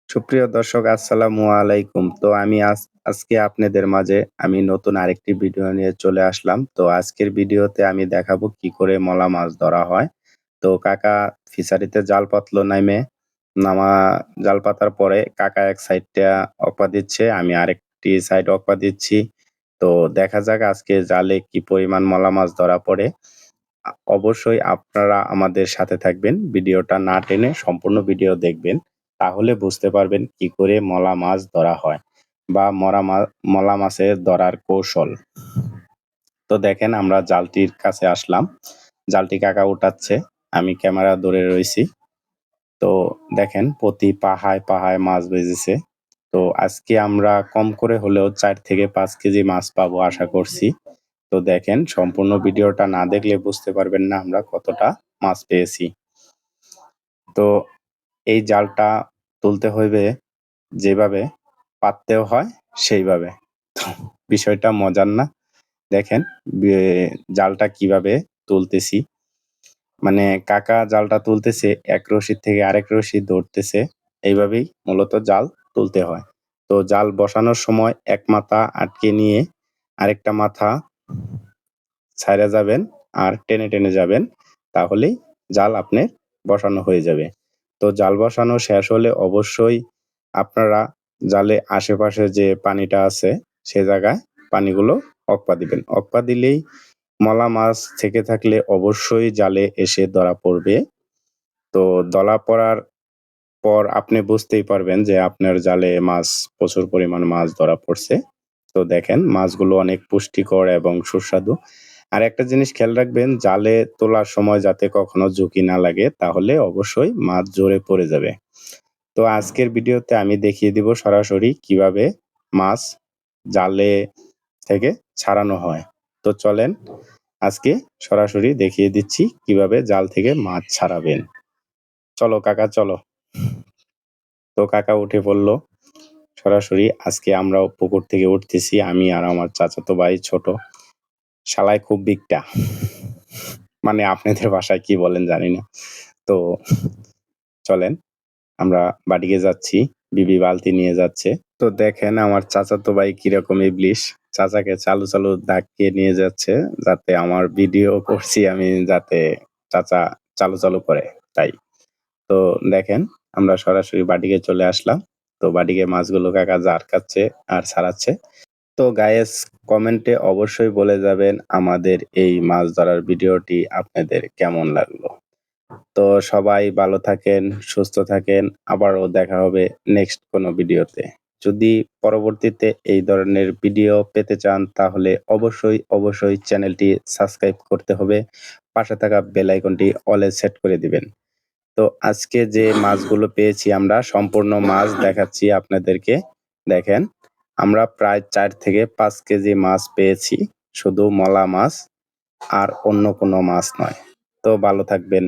সুপ্রিয় দর্শক আসসালামু আলাইকুম। তো আমি আজকে আপনাদের মাঝে আমি নতুন আরেকটি ভিডিও নিয়ে চলে আসলাম। তো আজকের ভিডিওতে আমি দেখাবো কি করে মলা মাছ ধরা হয়। তো কাকা ফিশারিতে জাল পাতলো নামা জাল পাতার পরে কাকা এক সাইডটা অকপা দিচ্ছে, আমি আরেকটি সাইড অকপা দিচ্ছি। তো দেখা যাক আজকে জালে কি পরিমাণ মলা মাছ ধরা পড়ে। অবশ্যই আপনারা আমাদের সাথে থাকবেন। ভিডিওটা না টেনে সম্পূর্ণ ভিডিও দেখবেন। তাহলে বুঝতে পারবেন কি করে মলা মাছ ধরা হয় বা মলা মাছের ধরার কৌশল। তো দেখেন আমরা জালটির কাছে আসলাম। জালটি কাকা উঠাচ্ছে। আমি ক্যামেরা ধরে রইছি। তো দেখেন প্রতি পাহায় মাছ বেজেছে। তো আজকে আমরা কম করে হলেও ৪ থেকে ৫ কেজি মাছ পাবো আশা করছি। তো দেখেন সম্পূর্ণ ভিডিওটা না দেখলে বুঝতে পারবেন না আমরা কতটা মাছ পেয়েছি। তো এই জালটা তুলতে হইবে যেভাবে পাততেও হয় সেইভাবে। তো বিষয়টা মজার না? দেখেন বে জালটা কিভাবে তুলতেছি। মানে কাকা জালটা তুলতেছে এক রশি থেকে আরেক রশি ধরতেছে। এইভাবেই মূলত জাল তুলতে হয়। তো জাল বসানোর সময় এক মাথা আটকে নিয়ে আরেকটা মাথা ছাইড়া যাবেন আর টেনে যাবেন। তাহলেই জাল আপনার বসানো হয়ে যাবে। তো জাল বসানো শেষ হলে অবশ্যই আপনারা জালে আশেপাশে যে পানিটা আছে সে জায়গায় পানিগুলো অকপা দিবেন। অকপা দিলেই মলা মাছ থেকে থাকলে অবশ্যই জালে এসে ধরা পড়বে। তো ধরা পড়ার পর আপনি বুঝতেই পারবেন যে আপনার জালে মাছ প্রচুর পরিমাণ মাছ ধরা পড়ছে। তো দেখেন মাছগুলো অনেক পুষ্টিকর এবং সুস্বাদু। আর একটা জিনিস খেয়াল রাখবেন জালে তোলার সময় যাতে কখনো ঝুঁকি না লাগে তাহলে অবশ্যই মাছ জোরে পড়ে যাবে। তো আজকের ভিডিওতে আমি দেখিয়ে দিব সরাসরি কিভাবে মাছ জালে থেকে ছাড়ানো হয়। তো চলেন আজকে সরাসরি দেখিয়ে দিচ্ছি কিভাবে জাল থেকে মাছ ছাড়াবেন। চলো কাকা চলো। তো কাকা উঠে পড়ল। সরাসরি আজকে আমরাও পুকুর থেকে উঠতেছি আমি আর আমার চাচাতো ভাই ছোট। শালায় খুব বিকটা। মানে আপনাদের ভাষায় কি বলেন জানি না। তো চলেন আমরা বাড়িতে যাচ্ছি। বিবি বালতি নিয়ে যাচ্ছে। তো দেখেন আমার চাচাতো ভাই কিরকম ইবলিশ। চাচাকে চালু ধাক্কিয়ে নিয়ে যাচ্ছে যাতে আমার ভিডিও করছি আমি যাতে চাচা চালু করে তাই। তো দেখেন আমরা সরাসরি বাড়িতে চলে আসলাম। তো বাড়িতে মাছগুলো কাকা আটকাচ্ছে আর ছাড়াচ্ছে। তো গাইস কমেন্টে অবশ্যই বলে যাবেন আমাদের এই মাছ ধরার ভিডিওটি আপনাদের কেমন লাগলো। তো সবাই ভালো থাকেন, সুস্থ থাকেন। আবারও দেখা হবে নেক্সট কোনো ভিডিওতে। যদি পরবর্তীতে এই ধরনের ভিডিও পেতে চান তাহলে অবশ্যই চ্যানেলটি সাবস্ক্রাইব করতে হবে। পাশে থাকা বেল আইকনটি অলে সেট করে দিবেন। তো আজকে যে মাছগুলো পেয়েছি আমরা সম্পূর্ণ মাছ দেখাচ্ছি আপনাদেরকে। দেখেন আমরা প্রায় ৪ থেকে ৫ কেজি মাছ পেয়েছি। শুধু মলা মাছ আর অন্য কোনো মাছ নয়। তো ভালো থাকবেন।